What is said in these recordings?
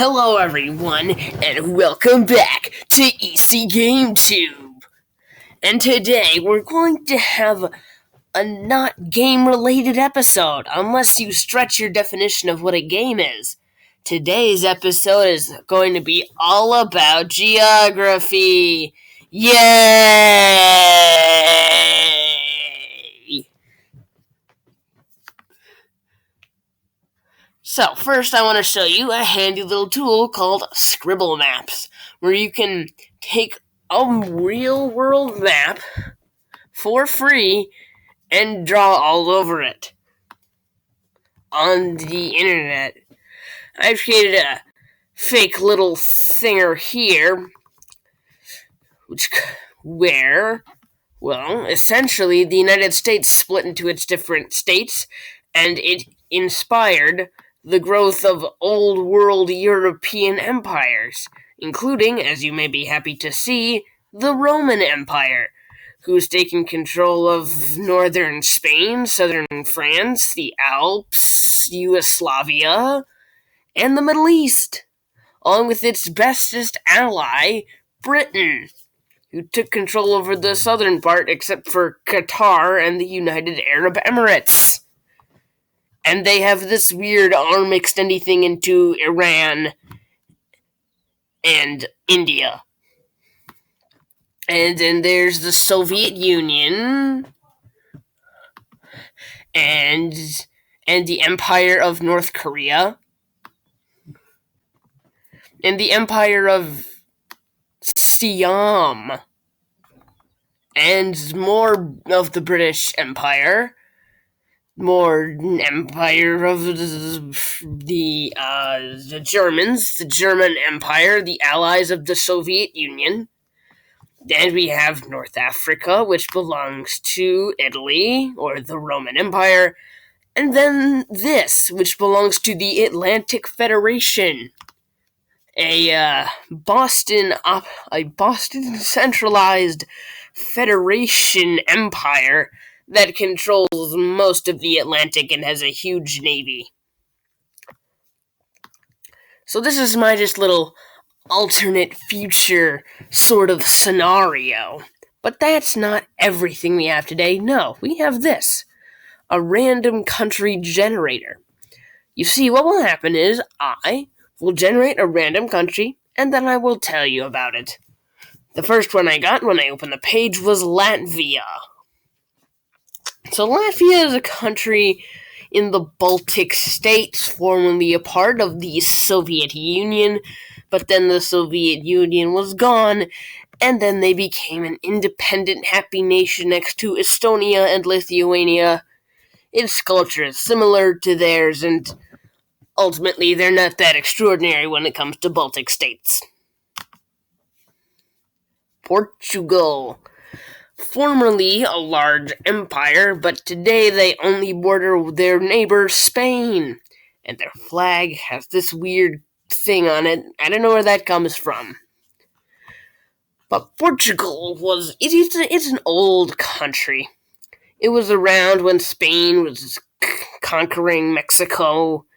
Hello everyone, and welcome back to EC GameTube. And today we're going to have a not game-related episode, unless you stretch your definition of what a game is. Today's episode is going to be all about geography. Yay! So, first I want to show you a handy little tool called Scribble Maps, where you can take a real-world map for free and draw all over it on the internet. I've created a fake little thinger here, essentially the United States split into its different states, and it inspired the growth of old world European empires, including, as you may be happy to see, the Roman Empire, who's taken control of northern Spain, southern France, the Alps, Yugoslavia, and the Middle East, along with its bestest ally, Britain, who took control over the southern part except for Qatar and the United Arab Emirates. And they have this weird arm extendy thing into Iran and India. And then there's the Soviet Union and the Empire of North Korea and the Empire of Siam and more of the British Empire. More empire of the Germans, the German Empire, the allies of the Soviet Union. Then we have North Africa, which belongs to Italy, or the Roman Empire. And then this, which belongs to the Atlantic Federation. A Boston centralized federation empire that controls most of the Atlantic and has a huge navy. So this is my just little alternate future sort of scenario. But that's not everything we have today. No, we have this. A random country generator. You see, what will happen is I will generate a random country, and then I will tell you about it. The first one I got when I opened the page was Latvia. So Latvia is a country in the Baltic states, formerly a part of the Soviet Union, but then the Soviet Union was gone, and then they became an independent, happy nation next to Estonia and Lithuania. Its culture is similar to theirs, and ultimately they're not that extraordinary when it comes to Baltic states. Portugal. Formerly a large empire, but today they only border their neighbor Spain. And their flag has this weird thing on it. I don't know where that comes from. But Portugal it's an old country. It was around when Spain was conquering Mexico.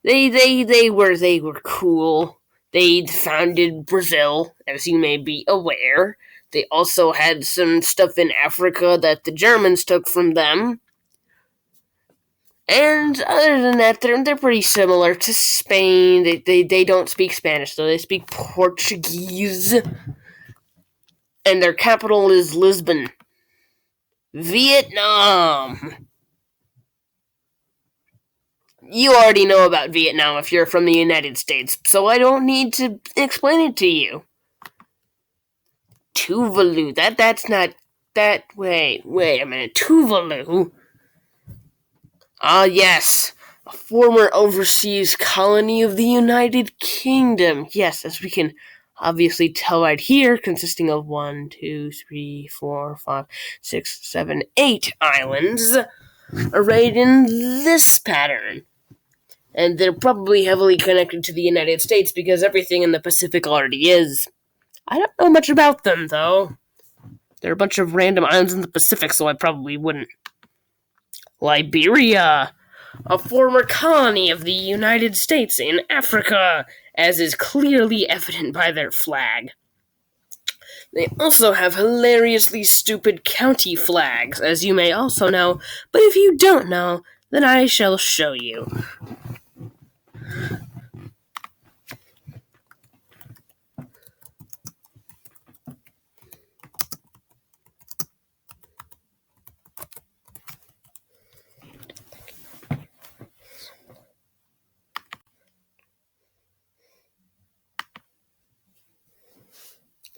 They were cool. They founded Brazil, as you may be aware. They also had some stuff in Africa that the Germans took from them. And other than that, they're pretty similar to Spain. They don't speak Spanish, though. They speak Portuguese. And their capital is Lisbon. Vietnam. You already know about Vietnam if you're from the United States, so I don't need to explain it to you. Tuvalu. That's not that. Wait a minute. Tuvalu. Yes. A former overseas colony of the United Kingdom. Yes, as we can obviously tell right here, consisting of 1, 2, 3, 4, 5, 6, 7, 8 islands arrayed in this pattern. And they're probably heavily connected to the United States because everything in the Pacific already is. I don't know much about them, though. There are a bunch of random islands in the Pacific, so I probably wouldn't. Liberia. a former colony of the United States in Africa, as is clearly evident by their flag. They also have hilariously stupid county flags, as you may also know, but if you don't know, then I shall show you.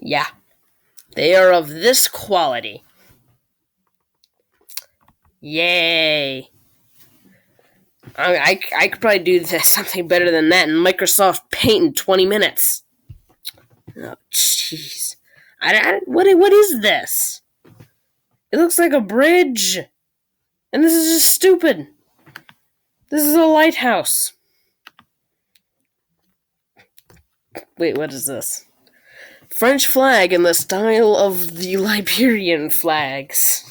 Yeah, they are of this quality. Yay! I could probably do something better than that in Microsoft Paint in 20 minutes. Oh, jeez. What is this? It looks like a bridge. And this is just stupid. This is a lighthouse. Wait, what is this? French flag in the style of the Liberian flags.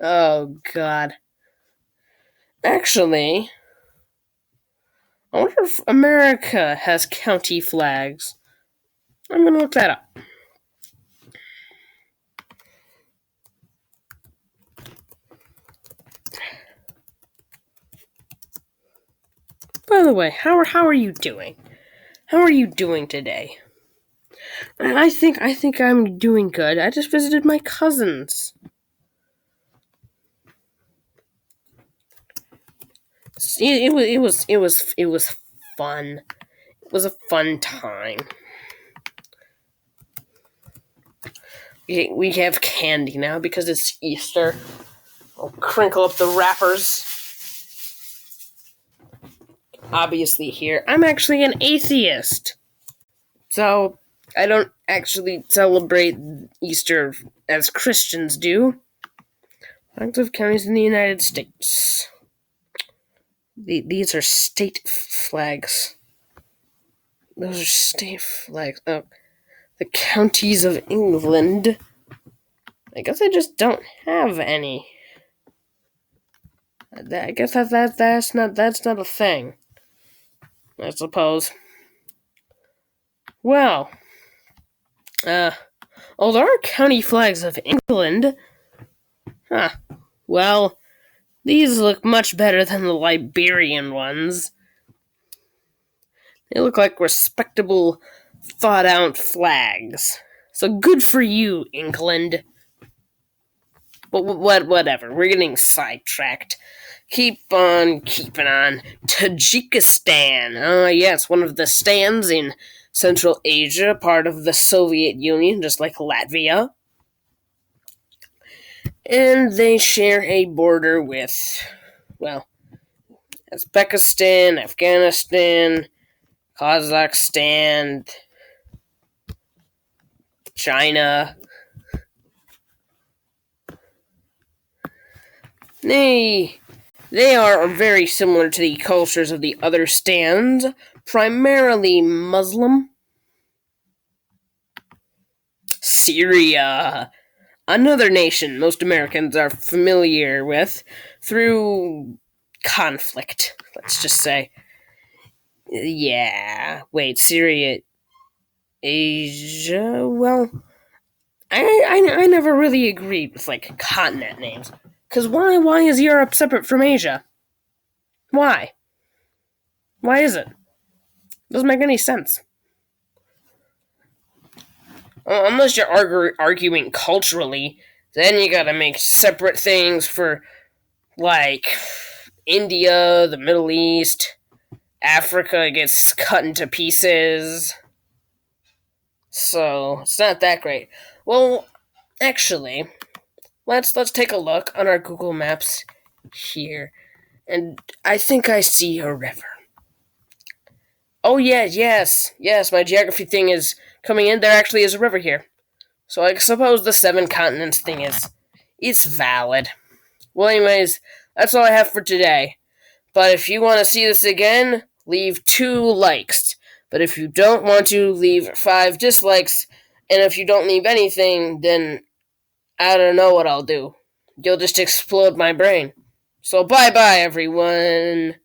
Oh, God. Actually, I wonder if America has county flags. I'm gonna look that up. By the way, how are you doing? How are you doing today? I think I'm doing good. I just visited my cousins. It was fun. It was a fun time. We have candy now because it's Easter. I'll crinkle up the wrappers. Obviously here, I'm actually an atheist. So, I don't actually celebrate Easter as Christians do. Active counties in the United States. These are state flags. Those are state flags. Oh, the counties of England. I guess I just don't have any. I guess that's not a thing. I suppose. Well, oh, there are county flags of England. Huh. Well, these look much better than the Liberian ones. They look like respectable, thought-out flags. So good for you, England. But whatever, we're getting sidetracked. Keep on keeping on. Tajikistan. Yes, one of the stands in Central Asia, part of the Soviet Union, just like Latvia. And they share a border with, well, Uzbekistan, Afghanistan, Kazakhstan, China. They are very similar to the cultures of the other stands, primarily Muslim. Syria, another nation most Americans are familiar with through conflict, let's just say. Yeah, wait, Syria, Asia? Well, I never really agreed with, like, continent names. Because why is Europe separate from Asia? Why? Why is it? Doesn't make any sense. Unless you're arguing culturally, then you gotta make separate things for, like, India, the Middle East, Africa gets cut into pieces. So, it's not that great. Well, actually, let's take a look on our Google Maps here. And I think I see a river. Oh, yeah, yes, my geography thing is coming in. There actually is a river here. So I suppose the 7 continents thing it's valid. Well, anyways, that's all I have for today. But if you want to see this again, leave 2 likes. But if you don't want to, leave 5 dislikes. And if you don't leave anything, then I don't know what I'll do. You'll just explode my brain. So bye bye, everyone.